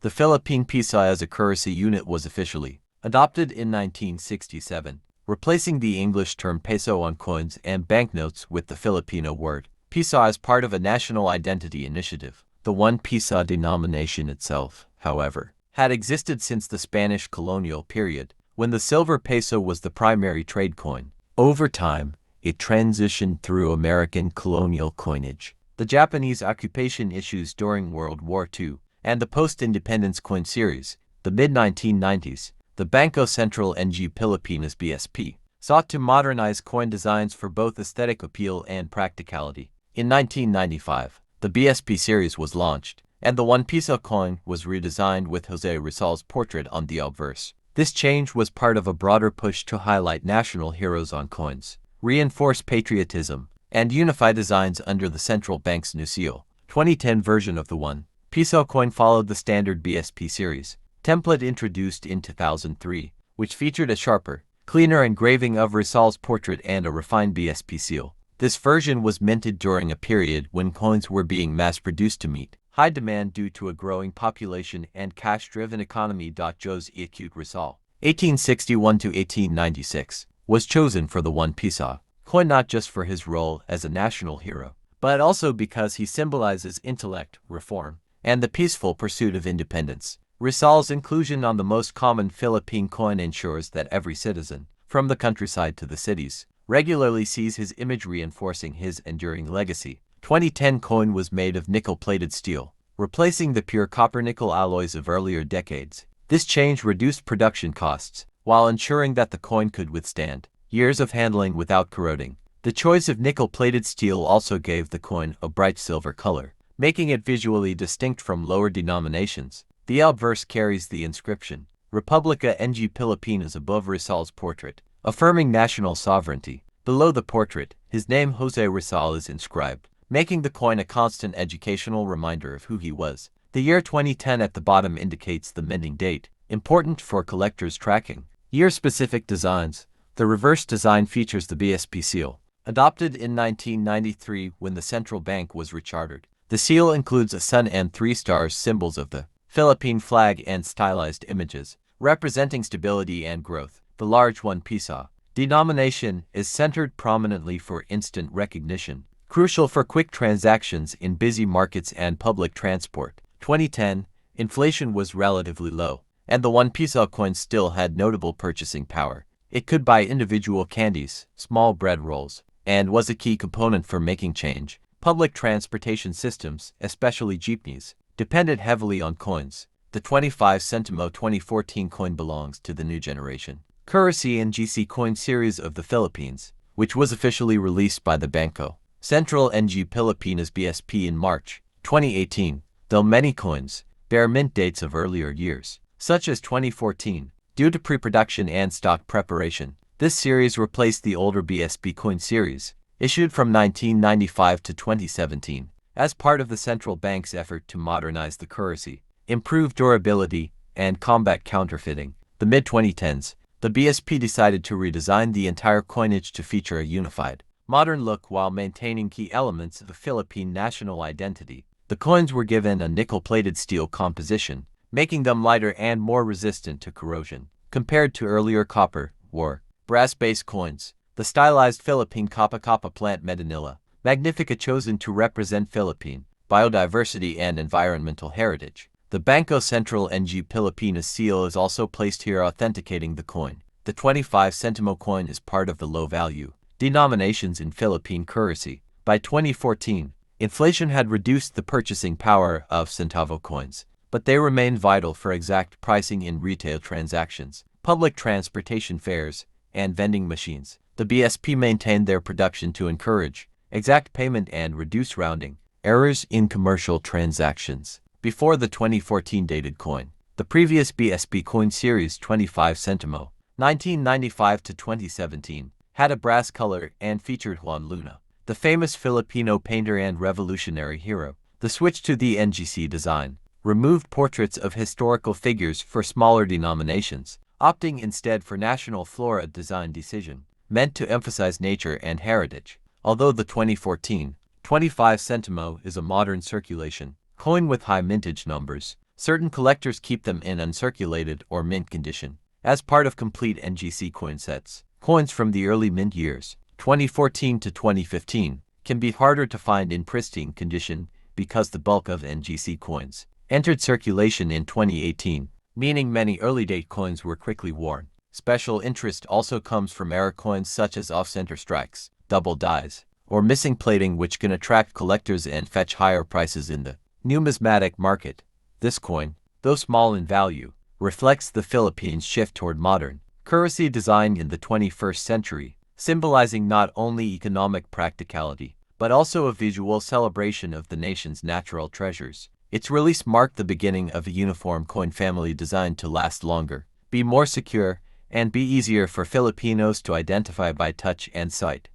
the Philippine Piso as a currency unit was officially adopted in 1967, replacing the English term peso on coins and banknotes with the Filipino word piso as part of a national identity initiative. The 1 piso denomination itself, however, had existed since the Spanish colonial period, when the silver peso was the primary trade coin. Over time, it transitioned through American colonial coinage, the Japanese occupation issues during World War II, and the post-independence coin series. The mid-1990s, the Banco Central ng Pilipinas (BSP) sought to modernize coin designs for both aesthetic appeal and practicality. In 1995, the BSP series was launched, and the 1 piso coin was redesigned with Jose Rizal's portrait on the obverse. This change was part of a broader push to highlight national heroes on coins, reinforce patriotism, and unify designs under the central bank's new seal. 2010 version of the 1 piso coin followed the standard BSP series template introduced in 2003, which featured a sharper, cleaner engraving of Rizal's portrait and a refined BSP seal. This version was minted during a period when coins were being mass-produced to meet high demand due to a growing population and cash-driven economy. Jose Acute Rizal, 1861 to 1896, was chosen for the 1 piso coin not just for his role as a national hero, but also because he symbolizes intellect, reform, and the peaceful pursuit of independence. Rizal's inclusion on the most common Philippine coin ensures that every citizen, from the countryside to the cities, regularly sees his image, reinforcing his enduring legacy. 2010 coin was made of nickel-plated steel, replacing the pure copper-nickel alloys of earlier decades. This change reduced production costs, while ensuring that the coin could withstand years of handling without corroding. The choice of nickel-plated steel also gave the coin a bright silver color, making it visually distinct from lower denominations. The obverse carries the inscription, Republica ng Pilipinas above Rizal's portrait, affirming national sovereignty. Below the portrait, his name Jose Rizal is inscribed, making the coin a constant educational reminder of who he was. The year 2010 at the bottom indicates the minting date, important for collectors tracking year-specific designs. The reverse design features the BSP seal, adopted in 1993 when the central bank was rechartered. The seal includes a sun and 3 stars, symbols of the Philippine flag, and stylized images, representing stability and growth. The large 1 piso denomination is centered prominently for instant recognition, crucial for quick transactions in busy markets and public transport. 2010, inflation was relatively low, and the 1 piso coin still had notable purchasing power. It could buy individual candies, small bread rolls, and was a key component for making change. Public transportation systems, especially jeepneys, depended heavily on coins. The 25 Sentimo 2014 coin belongs to the new generation currency and GC coin series of the Philippines, which was officially released by the Banco Central ng Pilipinas (BSP) in March 2018. Though many coins bear mint dates of earlier years, such as 2014, due to pre-production and stock preparation, this series replaced the older BSP coin series, issued from 1995 to 2017, as part of the central bank's effort to modernize the currency, improve durability, and combat counterfeiting. The mid-2010s, the BSP decided to redesign the entire coinage to feature a unified, modern look while maintaining key elements of the Philippine national identity. The coins were given a nickel-plated steel composition, making them lighter and more resistant to corrosion, compared to earlier copper or brass-based coins. The stylized Philippine Kappa Kappa plant Medinilla Magnifica, chosen to represent Philippine biodiversity and environmental heritage. The Banco Central ng Pilipinas seal is also placed here, authenticating the coin. The 25 Sentimo coin is part of the low-value denominations in Philippine currency. By 2014, inflation had reduced the purchasing power of centavo coins, but they remain vital for exact pricing in retail transactions, public transportation fares, and vending machines. The BSP maintained their production to encourage exact payment and reduce rounding errors in commercial transactions. Before the 2014 dated coin, the previous BSP coin series 25 Sentimo, 1995 to 2017, had a brass color and featured Juan Luna, the famous Filipino painter and revolutionary hero. The switch to the NGC design removed portraits of historical figures for smaller denominations, opting instead for national flora design decision, meant to emphasize nature and heritage. Although the 2014 25 Sentimo is a modern circulation coin with high mintage numbers, Certain collectors keep them in uncirculated or mint condition, as part of complete NGC coin sets. Coins from the early mint years, 2014 to 2015, can be harder to find in pristine condition because the bulk of NGC coins entered circulation in 2018, meaning many early-date coins were quickly worn. Special interest also comes from error coins such as off-center strikes, double dies, or missing plating, which can attract collectors and fetch higher prices in the numismatic market. This coin, though small in value, reflects the Philippines' shift toward modern currency design in the 21st century, symbolizing not only economic practicality, but also a visual celebration of the nation's natural treasures. Its release marked the beginning of a uniform coin family designed to last longer, be more secure, and be easier for Filipinos to identify by touch and sight.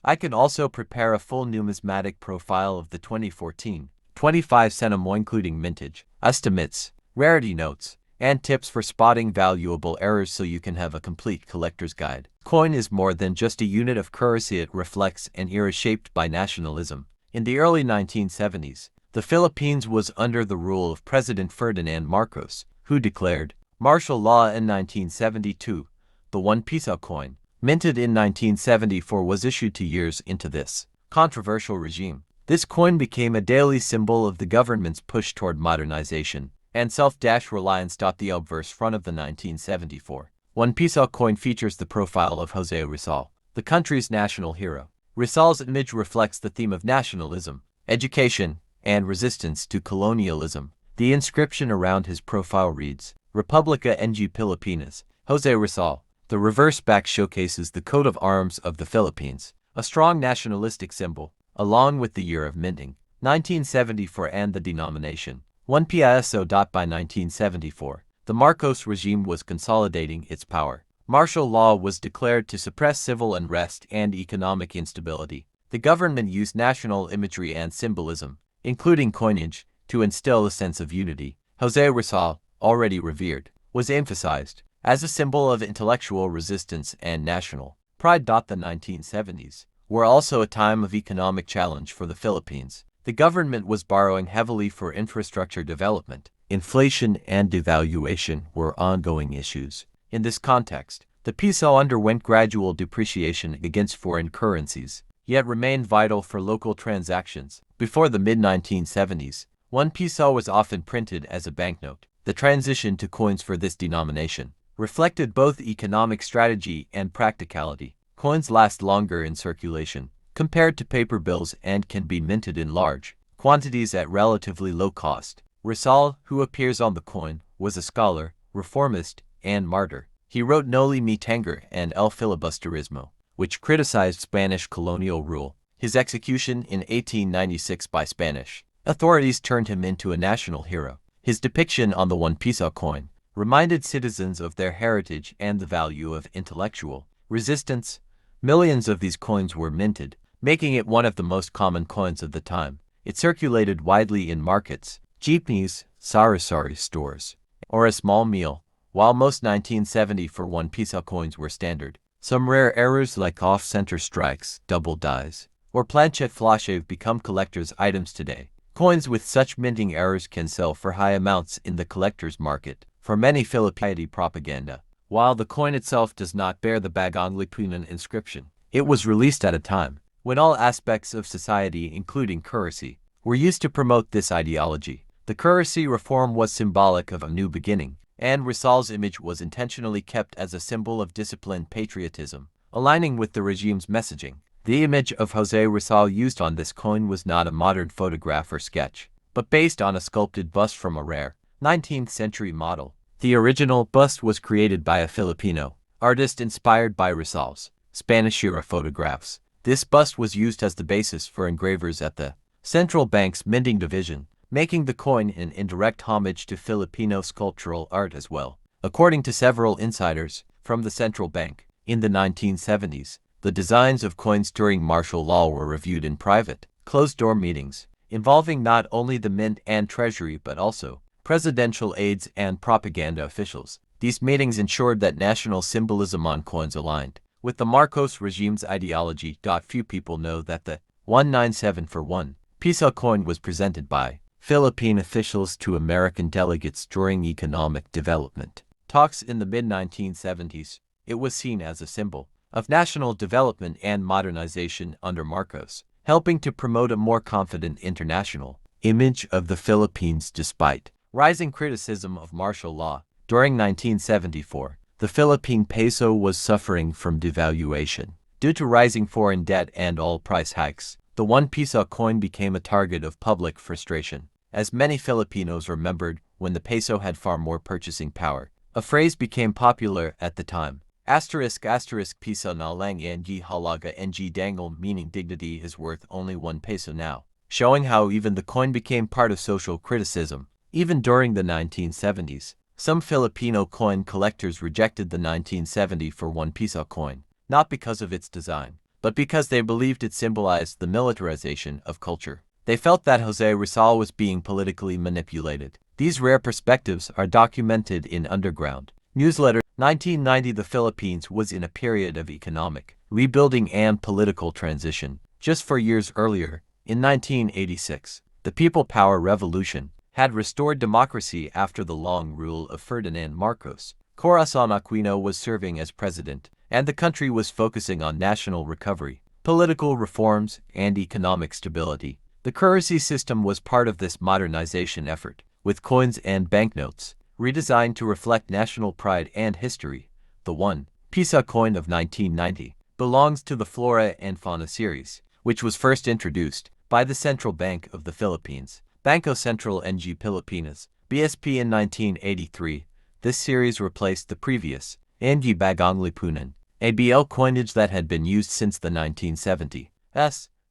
I can also prepare a full numismatic profile of the 2014-25 Sentimo, including mintage, estimates, rarity notes, and tips for spotting valuable errors, so you can have a complete collector's guide. Coin is more than just a unit of currency. It reflects an era shaped by nationalism. In the early 1970s, the Philippines was under the rule of President Ferdinand Marcos, who declared martial law in 1972. The 1 piso coin, minted in 1974, was issued 2 years into this controversial regime. This coin became a daily symbol of the government's push toward modernization and self-reliance. The obverse front of the 1974 1 piso coin features the profile of Jose Rizal, the country's national hero. Rizal's image reflects the theme of nationalism, education, and resistance to colonialism. The inscription around his profile reads, Republica ng Pilipinas, Jose Rizal. The reverse back showcases the coat of arms of the Philippines, a strong nationalistic symbol, along with the year of minting, 1974, and the denomination, 1 piso. By 1974, the Marcos regime was consolidating its power. Martial law was declared to suppress civil unrest and economic instability. The government used national imagery and symbolism, including coinage, to instill a sense of unity. Jose Rizal, already revered, was emphasized as a symbol of intellectual resistance and national pride. The 1970s were also a time of economic challenge for the Philippines. The government was borrowing heavily for infrastructure development. Inflation and devaluation were ongoing issues. In this context, the piso underwent gradual depreciation against foreign currencies, yet remained vital for local transactions. Before the mid-1970s, 1 piso was often printed as a banknote. The transition to coins for this denomination reflected both economic strategy and practicality. Coins last longer in circulation compared to paper bills and can be minted in large quantities at relatively low cost. Rizal, who appears on the coin, was a scholar, reformist, and martyr. He wrote Noli Me Tangere and El Filibusterismo, which criticized Spanish colonial rule. His execution in 1896 by Spanish authorities turned him into a national hero. His depiction on the 1 piso coin reminded citizens of their heritage and the value of intellectual resistance. Millions of these coins were minted, making it one of the most common coins of the time. It circulated widely in markets, jeepneys, sari-sari stores, or a small meal. While most 1974 1 piso coins were standard, some rare errors like off-center strikes, double dies, or planchette flash have become collector's items today. Coins with such minting errors can sell for high amounts in the collector's market. For many Filipino propaganda, while the coin itself does not bear the Bagong Lipunan inscription, it was released at a time when all aspects of society, including currency, were used to promote this ideology. The currency reform was symbolic of a new beginning, and Rizal's image was intentionally kept as a symbol of disciplined patriotism, aligning with the regime's messaging. The image of Jose Rizal used on this coin was not a modern photograph or sketch, but based on a sculpted bust from a rare 19th century model. The original bust was created by a Filipino artist inspired by Rizal's Spanish-era photographs. This bust was used as the basis for engravers at the central bank's minting division, making the coin an indirect homage to Filipino sculptural art as well. According to several insiders from the central bank, in the 1970s, the designs of coins during martial law were reviewed in private, closed-door meetings, involving not only the mint and treasury but also presidential aides and propaganda officials. These meetings ensured that national symbolism on coins aligned with the Marcos regime's ideology. Few people know that the 197 for 1 piso coin was presented by Philippine officials to American delegates during economic development talks in the mid-1970s. It was seen as a symbol of national development and modernization under Marcos, helping to promote a more confident international image of the Philippines despite rising criticism of martial law. During 1974, the Philippine peso was suffering from devaluation. Due to rising foreign debt and oil price hikes, the 1 peso coin became a target of public frustration. As many Filipinos remembered, when the peso had far more purchasing power, a phrase became popular at the time. **piso na lang ng halaga ng dangle, meaning dignity is worth only 1 peso now, showing how even the coin became part of social criticism. Even during the 1970s, some Filipino coin collectors rejected the 1974 1 peso coin, not because of its design, but because they believed it symbolized the militarization of culture. They felt that Jose Rizal was being politically manipulated. These rare perspectives are documented in Underground Newsletter. 1990. The Philippines was in a period of economic rebuilding and political transition. Just 4 years earlier, in 1986, the People Power Revolution had restored democracy after the long rule of Ferdinand Marcos. Corazon Aquino was serving as president, and the country was focusing on national recovery, political reforms, and economic stability. The currency system was part of this modernization effort, with coins and banknotes redesigned to reflect national pride and history. The 1 peso coin of 1990 belongs to the Flora and Fauna Series, which was first introduced by the Central Bank of the Philippines, Bangko Sentral ng Pilipinas, BSP, in 1983. This series replaced the previous Ang Bagong Lipunan, ABL coinage that had been used since the 1970s.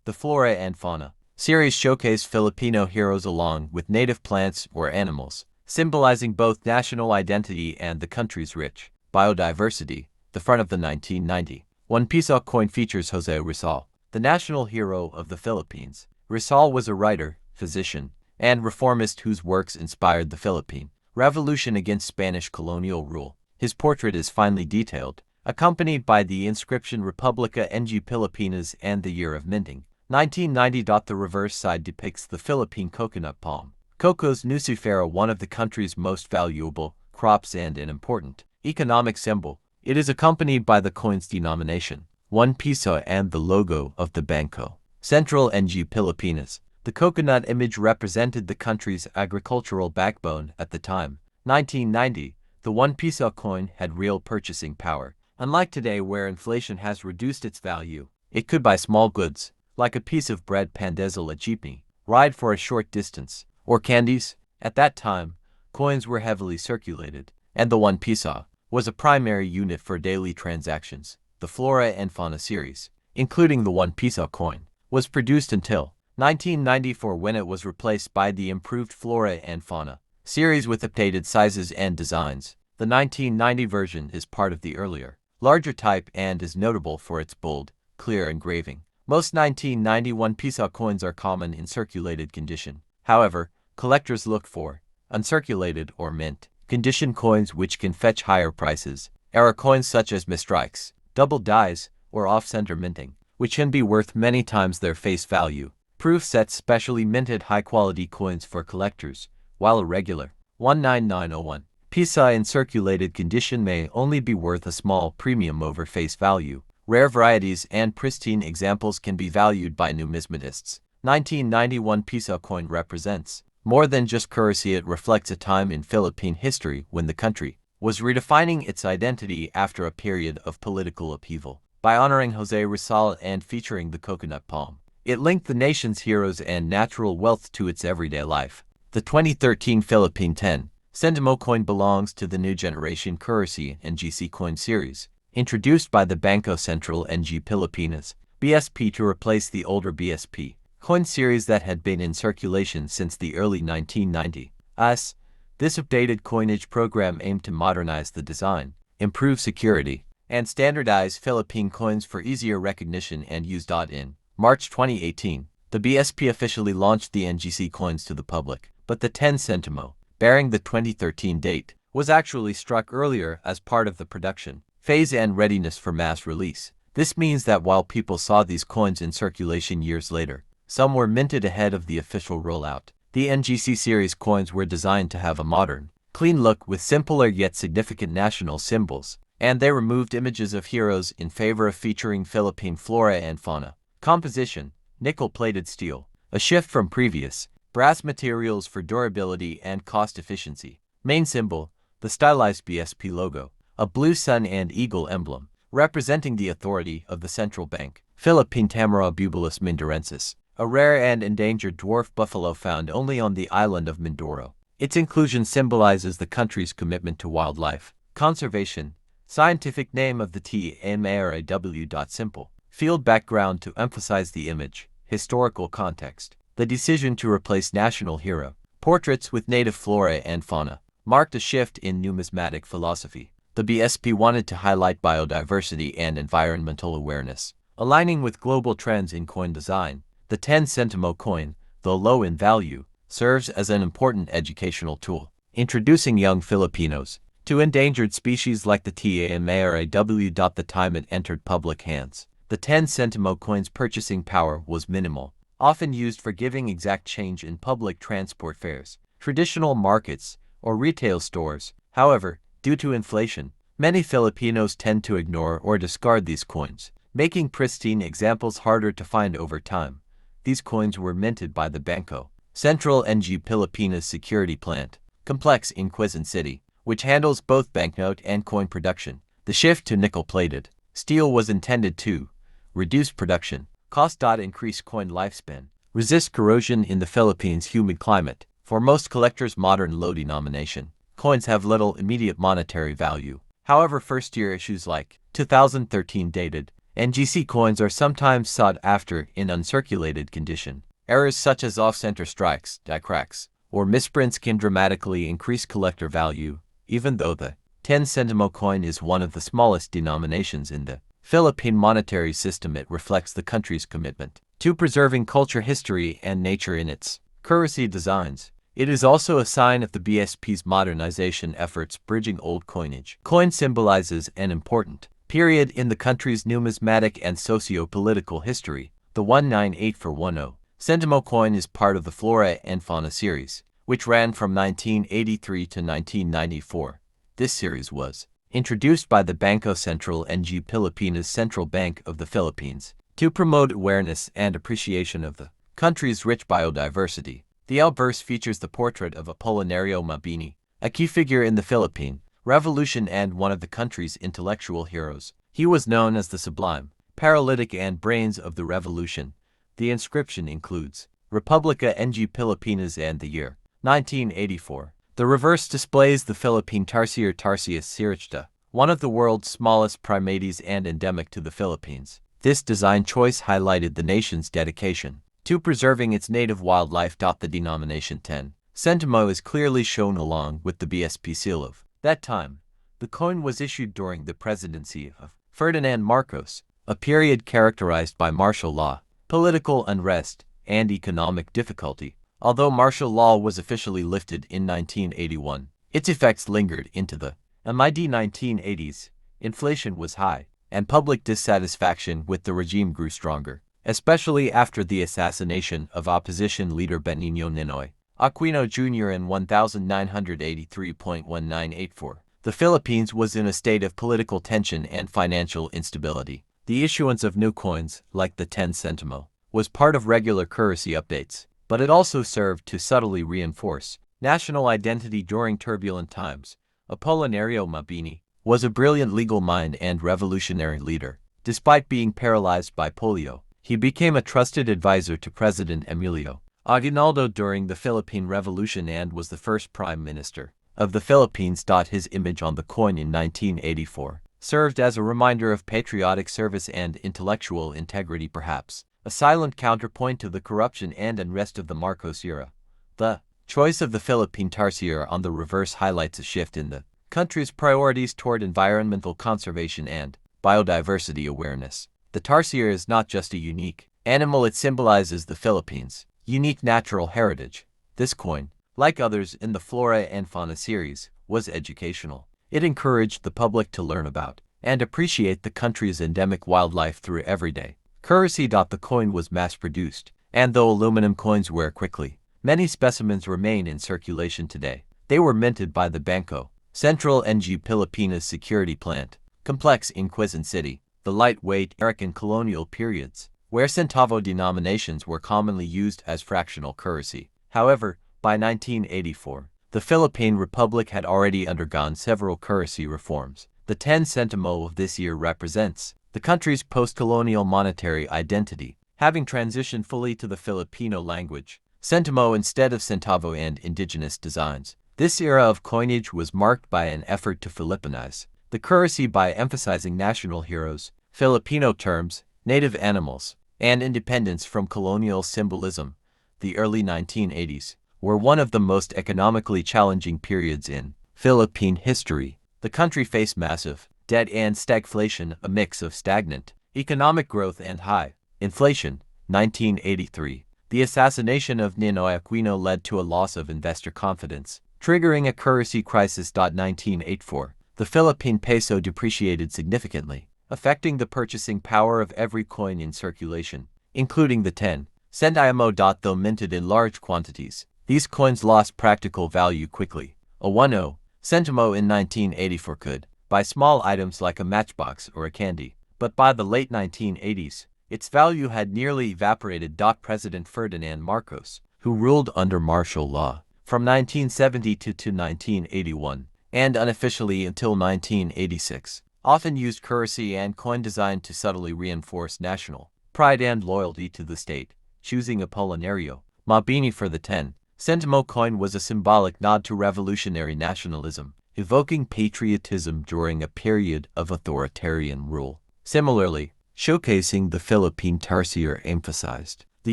The Flora and Fauna Series showcased Filipino heroes along with native plants or animals, symbolizing both national identity and the country's rich biodiversity. The front of the 1990 1 peso coin features Jose Rizal, the national hero of the Philippines. Rizal was a writer, physician, and reformist whose works inspired the Philippine Revolution against Spanish colonial rule. His portrait is finely detailed, accompanied by the inscription Republica ng Pilipinas and the year of minting, 1990. The reverse side depicts the Philippine coconut palm, Cocos nucifera, one of the country's most valuable crops and an important economic symbol. It is accompanied by the coin's denomination, 1 peso, and the logo of the Bangko Sentral ng Pilipinas. The coconut image represented the country's agricultural backbone at the time. 1990, the 1 peso coin had real purchasing power. Unlike today, where inflation has reduced its value, it could buy small goods, like a piece of bread, pandesal, a jeepney ride for a short distance, or candies. At that time, coins were heavily circulated, and the 1 peso was a primary unit for daily transactions. The Flora and Fauna Series, including the 1 peso coin, was produced until 1994, when it was replaced by the improved Flora and Fauna Series with updated sizes and designs. The 1990 version is part of the earlier, larger type and is notable for its bold, clear engraving. Most 1991 peso coins are common in circulated condition. However, collectors look for uncirculated or mint condition coins, which can fetch higher prices. Error coins such as mistrikes, double dies, or off-center minting, which can be worth many times their face value. Proof sets specially minted high-quality coins for collectors, while a regular 19901 peso in circulated condition may only be worth a small premium over face value. Rare varieties and pristine examples can be valued by numismatists. 1991 peso coin represents more than just currency. It reflects a time in Philippine history when the country was redefining its identity after a period of political upheaval. By honoring Jose Rizal and featuring the coconut palm, it linked the nation's heroes and natural wealth to its everyday life. The 2013 Philippine 10 Sentimo coin belongs to the new generation currency and GC coin series, introduced by the Bangko Sentral ng Pilipinas, BSP, to replace the older BSP coin series that had been in circulation since the early 1990s. This updated coinage program aimed to modernize the design, improve security, and standardize Philippine coins for easier recognition and use. In March 2018, the BSP officially launched the NGC coins to the public, but the 10 Sentimo, bearing the 2013 date, was actually struck earlier as part of the production phase and readiness for mass release. This means that while people saw these coins in circulation years later, some were minted ahead of the official rollout. The NGC series coins were designed to have a modern, clean look with simpler yet significant national symbols, and they removed images of heroes in favor of featuring Philippine flora and fauna. Composition: nickel-plated steel, a shift from previous brass materials for durability and cost efficiency. Main symbol: the stylized BSP logo, a blue sun and eagle emblem, representing the authority of the central bank. Philippine Tamara bubulus mindorensis, a rare and endangered dwarf buffalo found only on the island of Mindoro. Its inclusion symbolizes the country's commitment to wildlife conservation. Scientific name of the TAMARAW. Simple field background to emphasize the image. Historical context: the decision to replace national hero portraits with native flora and fauna marked a shift in numismatic philosophy. The BSP wanted to highlight biodiversity and environmental awareness, aligning with global trends in coin design. The 10 centimo coin, though low in value, serves as an important educational tool, introducing young Filipinos to endangered species like the TAMARAW. The time it entered public hands, the 10 centimo coin's purchasing power was minimal, often used for giving exact change in public transport fares, traditional markets, or retail stores. However, due to inflation, many Filipinos tend to ignore or discard these coins, making pristine examples harder to find over time. These coins were minted by the Bangko Sentral ng Pilipinas security plant, complex in Quezon City, which handles both banknote and coin production. The shift to nickel-plated steel was intended to reduce production cost. Increase coin lifespan, resist corrosion in the Philippines' humid climate. For most collectors, modern low denomination coins have little immediate monetary value. However, first-year issues like 2013 dated NGC coins are sometimes sought after in uncirculated condition. Errors such as off-center strikes, die cracks, or misprints can dramatically increase collector value. Even though the 10 centimo coin is one of the smallest denominations in the Philippine monetary system, it reflects the country's commitment to preserving culture, history, and nature in its currency designs. It is also a sign of the BSP's modernization efforts, bridging old coinage. Coin symbolizes an important period in the country's numismatic and socio-political history. The 198-10 centimo coin is part of the Flora and Fauna Series, which ran from 1983 to 1994. This series was introduced by the Bangko Sentral ng Pilipinas Central Bank of the Philippines to promote awareness and appreciation of the country's rich biodiversity. The outburst features the portrait of Apolinario Mabini, a key figure in the Philippine Revolution and one of the country's intellectual heroes. He was known as the sublime, paralytic, and brains of the revolution. The inscription includes Republica ng Pilipinas and the year 1984. The reverse displays the Philippine tarsier Tarsius siricta, one of the world's smallest primates and endemic to the Philippines. This design choice highlighted the nation's dedication to preserving its native wildlife. The denomination 10 centimo is clearly shown along with the BSP seal of that time. The coin was issued during the presidency of Ferdinand Marcos, a period characterized by martial law, political unrest, and economic difficulty. Although martial law was officially lifted in 1981, its effects lingered into the mid-1980s. Inflation was high, and public dissatisfaction with the regime grew stronger, especially after the assassination of opposition leader Benigno Ninoy Aquino Jr. in 1983.1984. The Philippines was in a state of political tension and financial instability. The issuance of new coins, like the 10 centimo, was part of regular currency updates, but it also served to subtly reinforce national identity during turbulent times. Apolinario Mabini was a brilliant legal mind and revolutionary leader. Despite being paralyzed by polio, he became a trusted advisor to President Emilio Aguinaldo during the Philippine Revolution and was the first prime minister of the Philippines. His image on the coin in 1984 served as a reminder of patriotic service and intellectual integrity, perhaps a silent counterpoint to the corruption and unrest of the Marcos era. The choice of the Philippine tarsier on the reverse highlights a shift in the country's priorities toward environmental conservation and biodiversity awareness. The tarsier is not just a unique animal, it symbolizes the Philippines' unique natural heritage. This coin, like others in the Flora and Fauna series, was educational. It encouraged the public to learn about and appreciate the country's endemic wildlife through everyday currency. The coin was mass-produced, and though aluminum coins wear quickly, Many specimens remain in circulation today. They were minted by the Bangko Sentral ng Pilipinas Security Plant, Complex in Quezon City, the lightweight American colonial periods, where centavo denominations were commonly used as fractional currency. However, by 1984, the Philippine Republic had already undergone several currency reforms. The 10 centimo of this year represents the country's post-colonial monetary identity, having transitioned fully to the Filipino language, centimo instead of centavo, and indigenous designs. This era of coinage was marked by an effort to Filipinize the currency by emphasizing national heroes, Filipino terms, native animals, and independence from colonial symbolism. The early 1980s were one of the most economically challenging periods in Philippine history. The country faced massive debt and stagflation, a mix of stagnant economic growth and high inflation. 1983. The assassination of Ninoy Aquino led to a loss of investor confidence, triggering a currency crisis. 1984. The Philippine peso depreciated significantly, affecting the purchasing power of every coin in circulation, including the 10 centimo. Though minted in large quantities, these coins lost practical value quickly. A 10 centimo in 1984 could buy small items like a matchbox or a candy, but by the late 1980s, its value had nearly evaporated. President Ferdinand Marcos, who ruled under martial law from 1972 to 1981, and unofficially until 1986, often used currency and coin design to subtly reinforce national pride and loyalty to the state. Choosing Apolinario Mabini for the 10 centimo coin was a symbolic nod to revolutionary nationalism, evoking patriotism during a period of authoritarian rule. Similarly, showcasing the Philippine tarsier emphasized the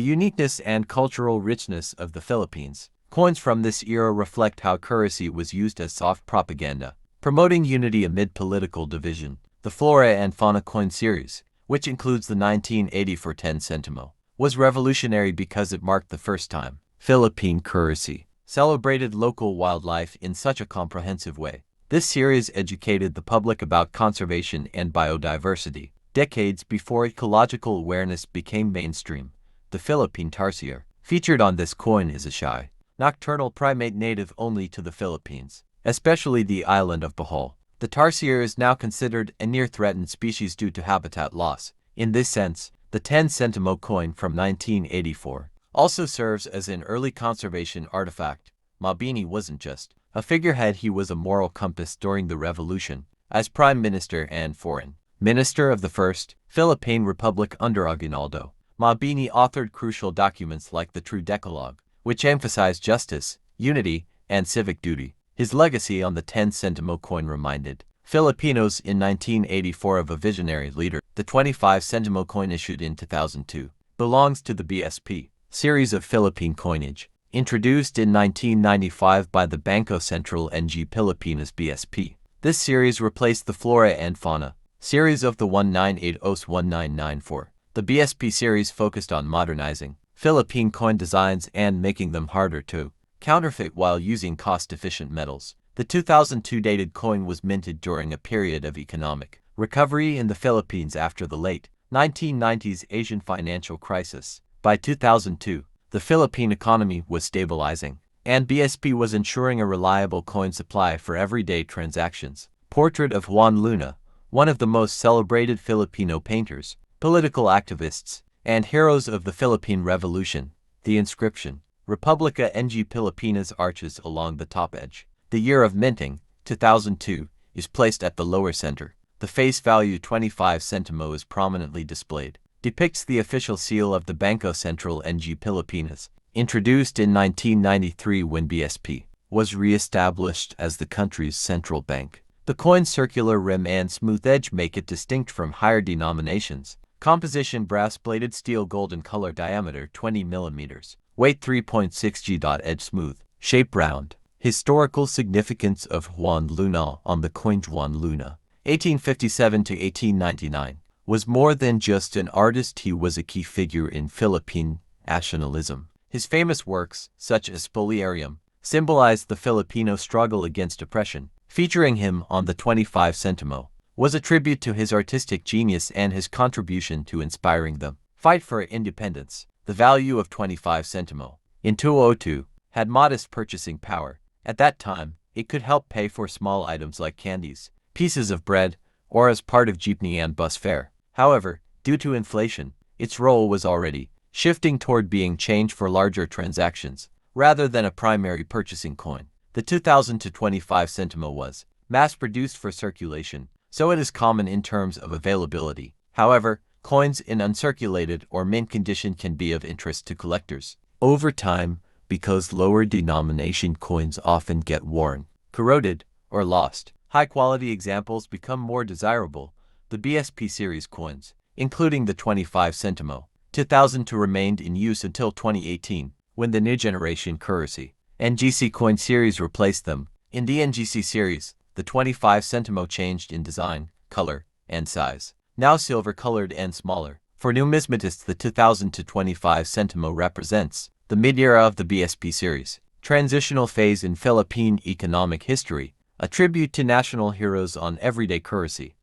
uniqueness and cultural richness of the Philippines. Coins from this era reflect how currency was used as soft propaganda, promoting unity amid political division. The Flora and Fauna Series, which includes the 1984 10 centimo, was revolutionary because it marked the first time Philippine currency celebrated local wildlife in such a comprehensive way. This series educated the public about conservation and biodiversity, decades before ecological awareness became mainstream. The Philippine tarsier featured on this coin is a shy, nocturnal primate native only to the Philippines, especially the island of Bohol. The tarsier is now considered a near-threatened species due to habitat loss. In this sense, the 10 centimo coin from 1984 also serves as an early conservation artifact. Mabini wasn't just a figurehead, he was a moral compass during the revolution. As Prime Minister and Foreign Minister of the First Philippine Republic under Aguinaldo, Mabini authored crucial documents like the True Decalogue, which emphasized justice, unity, and civic duty. His legacy on the 10 centimo coin reminded Filipinos in 1984 of a visionary leader. The 25 centimo coin issued in 2002 belongs to the BSP series of Philippine coinage, introduced in 1995 by the Bangko Sentral ng Pilipinas BSP. This series replaced the Flora and Fauna Series of the 1980s-1994. The BSP series focused on modernizing Philippine coin designs and making them harder to counterfeit while using cost-efficient metals. The 2002 dated coin was minted during a period of economic recovery in the Philippines after the late 1990s Asian financial crisis. By 2002, the Philippine economy was stabilizing, and BSP was ensuring a reliable coin supply for everyday transactions. Portrait of Juan Luna, one of the most celebrated Filipino painters, political activists, and heroes of the Philippine Revolution. The inscription, Republica ng Pilipinas, arches along the top edge. The year of minting, 2002, is placed at the lower center. The face value 25 centimo is prominently displayed. Depicts the official seal of the Bangko Sentral ng Pilipinas, introduced in 1993 when BSP was re-established as the country's central bank. The coin's circular rim and smooth edge make it distinct from higher denominations. Composition: brass-plated steel, golden color, diameter 20 mm, weight 3.6 g. Edge smooth, shape round. Historical significance of Juan Luna on the coin. Juan Luna, 1857 to 1899, was more than just an artist, he was a key figure in Philippine nationalism. His famous works, such as Spoliarium, symbolized the Filipino struggle against oppression. Featuring him on the 25 centimo was a tribute to his artistic genius and his contribution to inspiring the fight for independence. The value of 25 centimo in 2002, had modest purchasing power. At that time, it could help pay for small items like candies, pieces of bread, or as part of jeepney and bus fare. However, due to inflation, its role was already shifting toward being changed for larger transactions, rather than a primary purchasing coin. The 2000 to 25 centimo was mass-produced for circulation, so it is common in terms of availability. However, coins in uncirculated or mint condition can be of interest to collectors. Over time, because lower denomination coins often get worn, corroded, or lost, high-quality examples become more desirable. The BSP series coins, including the 25 centimo, 2002 remained in use until 2018, when the new generation currency, NGC coin series replaced them. In the NGC series, the 25 centimo changed in design, color, and size, now silver-colored and smaller. For numismatists, the 2000 to 25 centimo represents the mid-era of the BSP series, transitional phase in Philippine economic history, a tribute to national heroes on everyday currency.